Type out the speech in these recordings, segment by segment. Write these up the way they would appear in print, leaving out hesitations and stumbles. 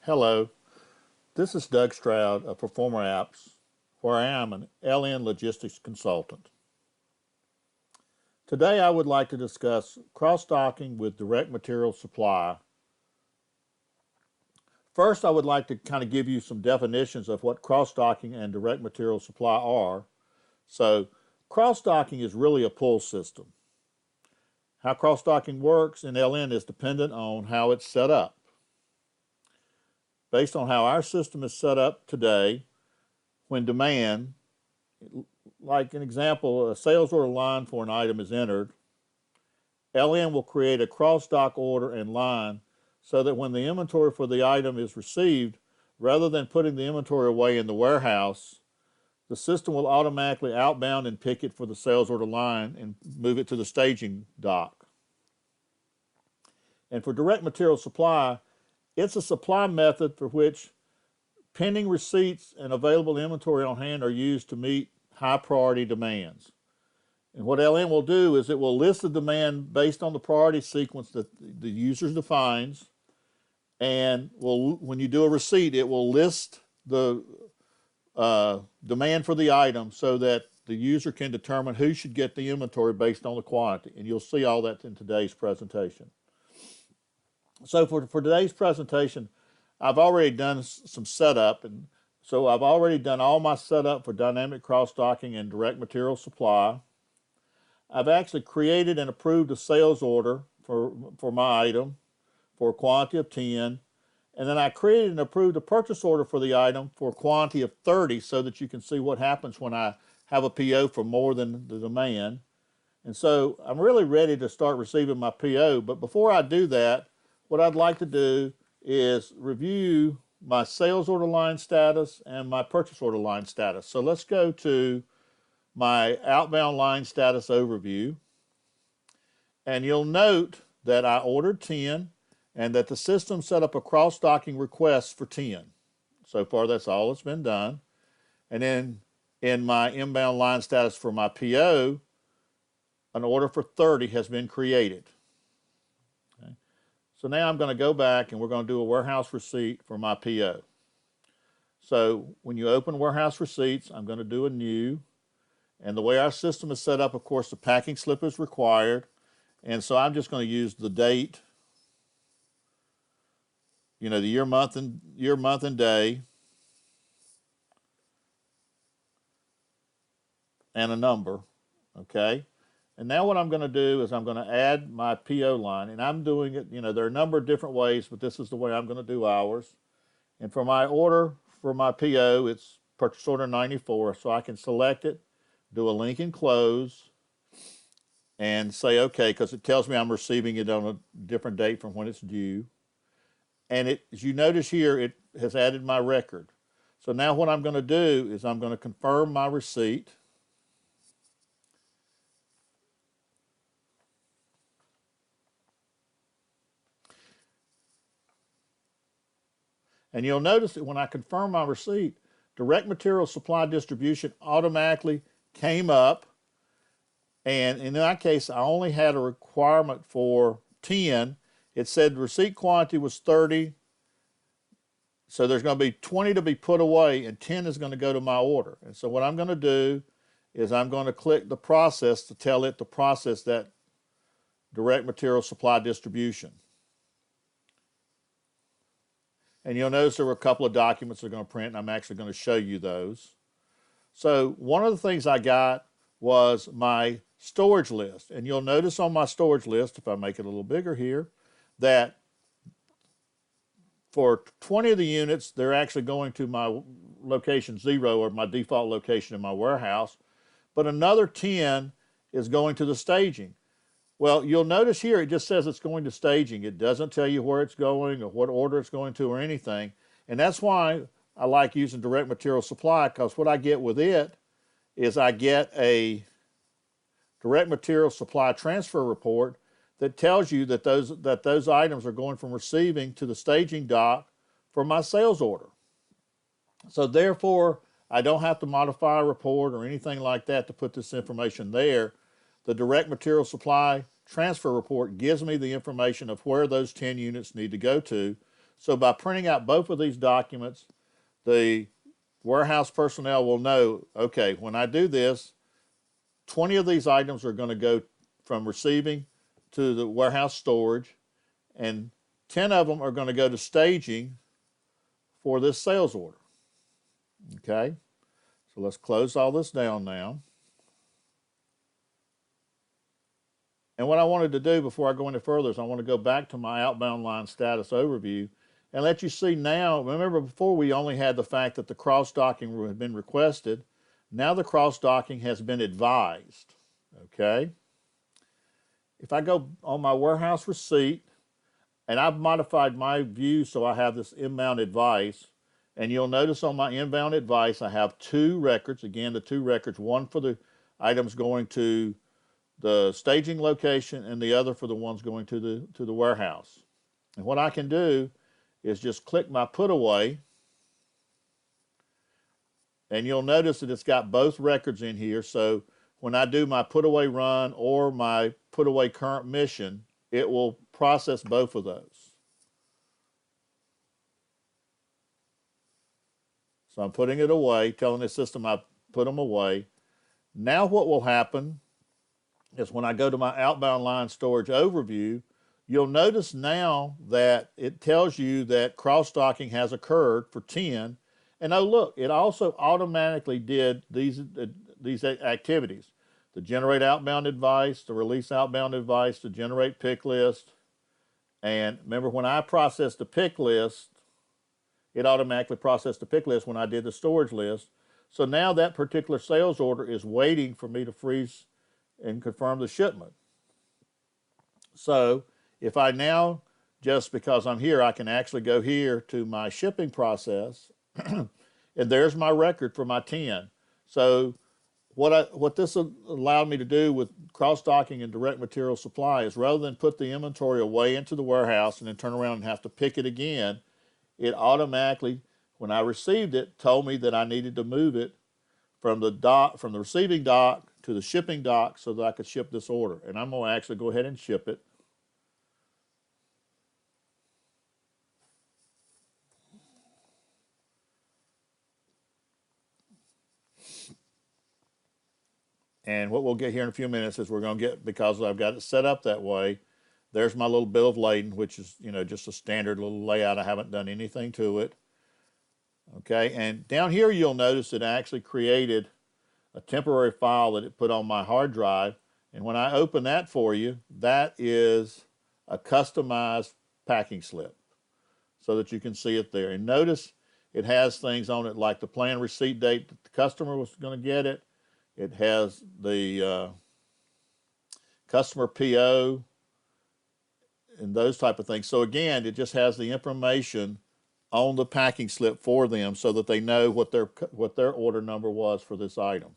Hello, this is Doug Stroud of Performer Apps, where I am an LN Logistics Consultant. Today I would like to discuss cross-docking with direct material supply. First, I would like to kind of give you some definitions of what cross-docking and direct material supply are. So, cross-docking is really a pull system. How cross-docking works in LN is dependent on how it's set up. Based on how our system is set up today, when demand, like an example, a sales order line for an item is entered, LN will create a cross-dock order and line so that when the inventory for the item is received, rather than putting the inventory away in the warehouse, the system will automatically outbound and pick it for the sales order line and move it to the staging dock. And for direct material supply, it's a supply method for which pending receipts and available inventory on hand are used to meet high priority demands. And what LN will do is it will list the demand based on the priority sequence that the user defines, and when you do a receipt, it will list the demand for the item so that the user can determine who should get the inventory based on the quantity. And you'll see all that in today's presentation. So for today's presentation, I've already done some setup, and so I've already done all my setup for dynamic cross-docking and direct material supply. I've actually created and approved a sales order for my item for a quantity of 10, and then I created and approved a purchase order for the item for a quantity of 30 so that you can see what happens when I have a PO for more than the demand. And so I'm really ready to start receiving my PO, but before I do that, what I'd like to do is review my sales order line status and my purchase order line status. So let's go to my outbound line status overview, and you'll note that I ordered 10 and that the system set up a cross-docking request for 10. So far that's all that's been done. And then in my inbound line status for my PO, an order for 30 has been created. Okay. So now I'm going to go back and we're going to do a warehouse receipt for my PO. So when you open warehouse receipts, I'm going to do a new. And the way our system is set up, of course, the packing slip is required. And so I'm just going to use the date, the year, month, and day, and a number, okay? And now what I'm going to do is I'm going to add my PO line, and I'm doing it, there are a number of different ways, but this is the way I'm going to do ours. And for my order, for my PO, it's purchase order 94, so I can select it, do a link and close, and say okay, because it tells me I'm receiving it on a different date from when it's due. And as you notice here, it has added my record. So now what I'm going to do is I'm going to confirm my receipt. And you'll notice that when I confirm my receipt, direct material supply distribution automatically came up. And in that case, I only had a requirement for 10. It said receipt quantity was 30. So there's going to be 20 to be put away, and 10 is going to go to my order. And so what I'm going to do is I'm going to click the process to tell it to process that direct material supply distribution. And you'll notice there were a couple of documents they're going to print, and I'm actually going to show you those. So one of the things I got was my storage list. And you'll notice on my storage list, if I make it a little bigger here, that for 20 of the units, they're actually going to my location 0, or my default location in my warehouse. But another 10 is going to the staging. Well, you'll notice here it just says it's going to staging. It doesn't tell you where it's going or what order it's going to or anything. And that's why I like using direct material supply, because what I get with it is I get a direct material supply transfer report that tells you that those items are going from receiving to the staging dock for my sales order. So therefore, I don't have to modify a report or anything like that to put this information there. The direct material supply transfer report gives me the information of where those 10 units need to go to, So by printing out both of these documents, the warehouse personnel will know, okay, when I do this, 20 of these items are going to go from receiving to the warehouse storage, and 10 of them are going to go to staging for this sales order. Okay, so let's close all this down now. And what I wanted to do before I go any further is I want to go back to my outbound line status overview and let you see now. Remember, before we only had the fact that the cross-docking had been requested. Now the cross-docking has been advised. Okay. If I go on my warehouse receipt, and I've modified my view so I have this inbound advice, and you'll notice on my inbound advice I have two records. Again, the two records, one for the items going to the staging location and the other for the ones going to the warehouse. And what I can do is just click my put away, and you'll notice that it's got both records in here. So when I do my put away run or my put away current mission, it will process both of those. So I'm putting it away, telling the system I put them away. Now what will happen is when I go to my outbound line storage overview, you'll notice now that it tells you that cross-docking has occurred for 10. And oh look, it also automatically did these activities: the generate outbound advice, the release outbound advice, the generate pick list. And remember, when I processed the pick list, it automatically processed the pick list when I did the storage list. So now that particular sales order is waiting for me to freeze and confirm the shipment. So if I now, just because I'm here, I can actually go here to my shipping process, and there's my record for my 10. So what this allowed me to do with cross-docking and direct material supply is, rather than put the inventory away into the warehouse and then turn around and have to pick it again, it automatically, when I received it, told me that I needed to move it from the receiving dock to the shipping dock so that I could ship this order. And I'm going to actually go ahead and ship it. And what we'll get here in a few minutes is we're going to get, because I've got it set up that way, there's my little bill of lading, which is, just a standard little layout. I haven't done anything to it. Okay, and down here you'll notice it actually created a temporary file that it put on my hard drive. And when I open that for you, that is a customized packing slip so that you can see it there. And notice it has things on it like the planned receipt date that the customer was going to get it. It has the customer PO and those type of things. So again, it just has the information on the packing slip for them so that they know what their order number was for this item.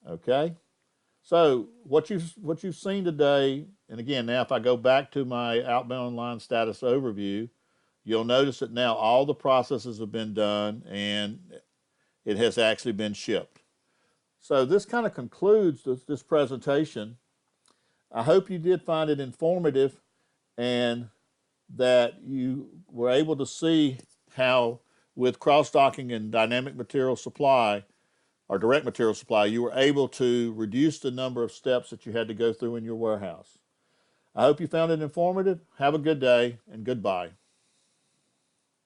Okay, so what you've seen today, and again, now if I go back to my outbound line status overview, you'll notice that now all the processes have been done and it has actually been shipped. So this kind of concludes this presentation. I hope you did find it informative and that you were able to see how, with cross-docking and dynamic material supply, or direct material supply, you were able to reduce the number of steps that you had to go through in your warehouse. I hope you found it informative. Have a good day, and goodbye.